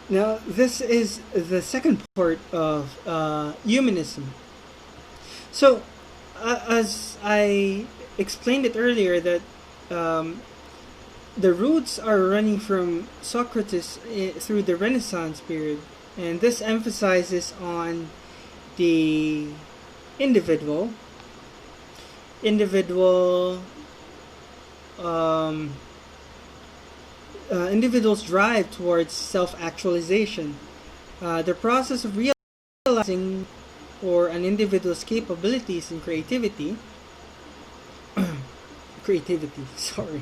Now, this is the second part of humanism. So, as I explained it earlier, that um, the roots are running from Socrates through the Renaissance period, and this emphasizes on the individual, individual, um, individuals' drive towards self-actualization. The process of realizing or an individual's capabilities and creativity, sorry.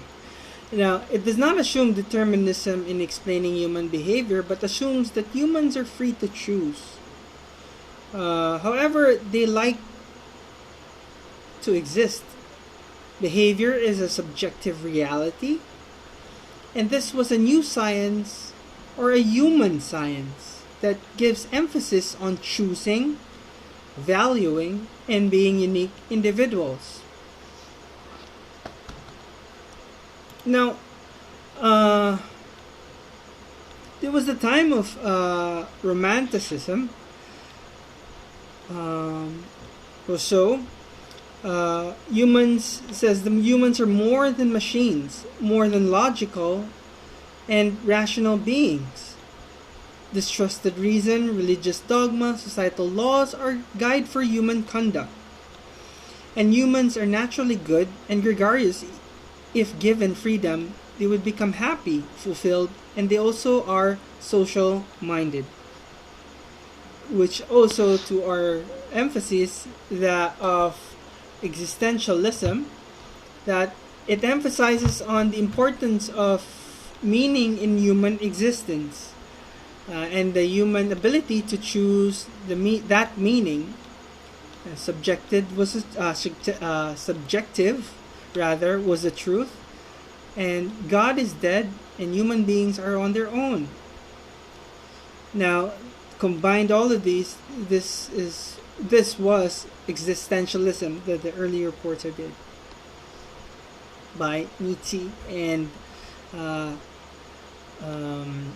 Now, it does not assume determinism in explaining human behavior, but assumes that humans are free to choose. However, they like to exist. Behavior is a subjective reality, and this was a new science, or a human science, that gives emphasis on choosing, valuing, and being unique individuals. Now, uh, there was the time of Romanticism. Rousseau humans says the humans are more than machines, more than logical and rational beings. Distrusted reason, religious dogma, societal laws are guide for human conduct. And humans are naturally good and gregarious. If given freedom, they would become happy, fulfilled, and they also are social minded. Which also to our emphasis that of existentialism, that it emphasizes on the importance of meaning in human existence, and the human ability to choose that meaning. Subjective rather was the truth, and God is dead, and human beings are on their own. Now, combined all of these, this was existentialism that the earlier reporter did by Nietzsche and uh, um,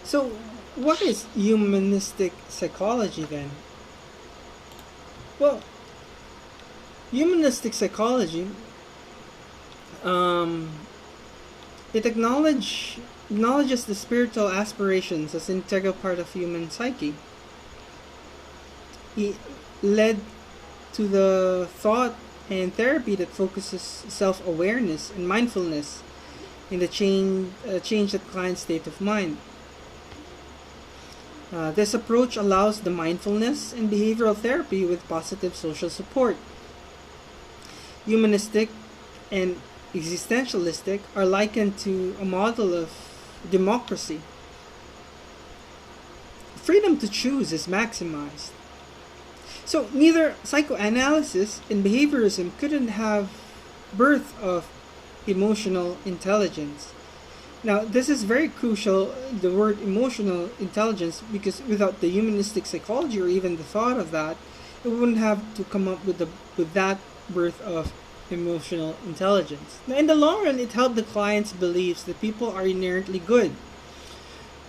so what is humanistic psychology then? Well, humanistic psychology, it acknowledges the spiritual aspirations as an integral part of human psyche. It led to the thought and therapy that focuses self-awareness and mindfulness in the change the client's state of mind. This approach allows the mindfulness and behavioral therapy with positive social support. Humanistic and existentialistic are likened to a model of democracy. Freedom to choose is maximized. So neither psychoanalysis and behaviorism couldn't have birth of emotional intelligence. Now, this is very crucial, the word emotional intelligence, because without the humanistic psychology or even the thought of that, it wouldn't have to come up with that birth of emotional intelligence. Now, in the long run, it helped the client's beliefs that people are inherently good,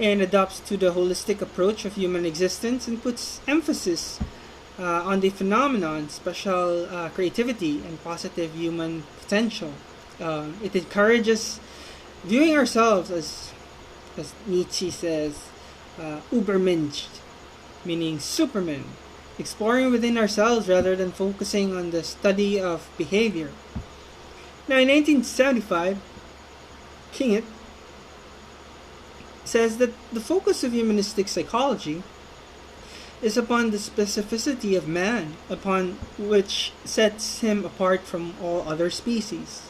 and adopts to the holistic approach of human existence and puts emphasis on the phenomenon, special creativity, and positive human potential. It encourages viewing ourselves as Nietzsche says, Übermensch, meaning Superman, exploring within ourselves rather than focusing on the study of behavior. Now, in 1975, Kinget says that the focus of humanistic psychology is upon the specificity of man, upon which sets him apart from all other species.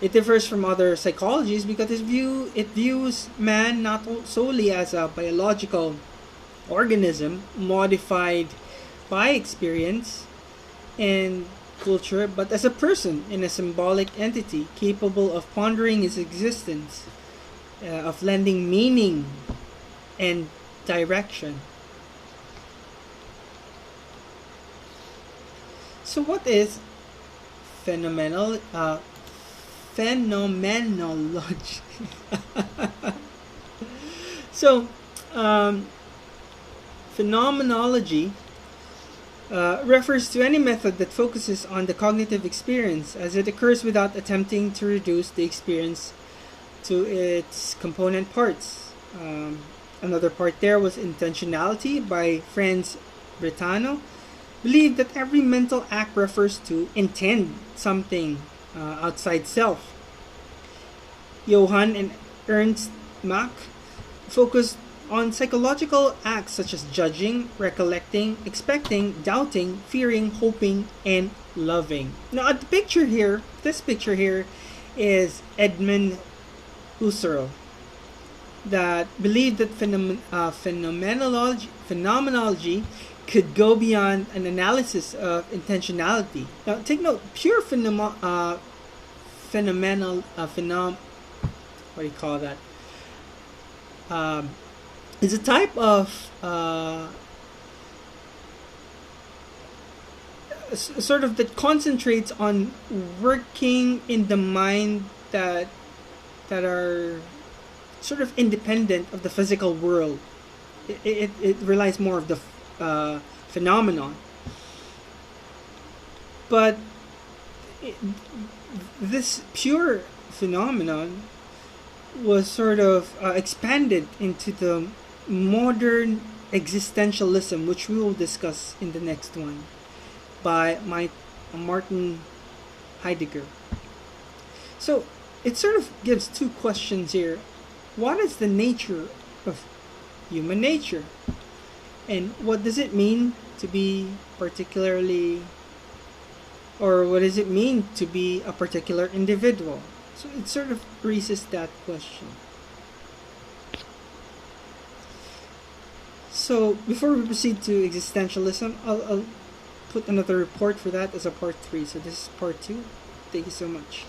It differs from other psychologies because it views man not solely as a biological organism modified by experience and culture, but as a person and a symbolic entity capable of pondering his existence, of lending meaning and direction. So, what is phenomenal? phenomenology. So, phenomenology refers to any method that focuses on the cognitive experience as it occurs without attempting to reduce the experience to its component parts. Another part there was intentionality by Franz Brentano. Believed that every mental act refers to intend something outside self. Johann and Ernst Mach focused on psychological acts such as judging, recollecting, expecting, doubting, fearing, hoping, and loving. Now, the picture here, this picture here, is Edmund Husserl, that believed that phenomenology could go beyond an analysis of intentionality. Now, take note: pure phenomenal, what do you call that? Is a type of sort of that concentrates on working in the mind that are sort of independent of the physical world. It relies more of the phenomenon, but this pure phenomenon was sort of expanded into the modern existentialism, which we will discuss in the next one, by Martin Heidegger. So it sort of gives two questions here. What is the nature of human nature? And what does it mean to be particularly, or what does it mean to be a particular individual? So it sort of raises that question. So before we proceed to existentialism, I'll put another report for that as a part 3. So this is part 2. Thank you so much.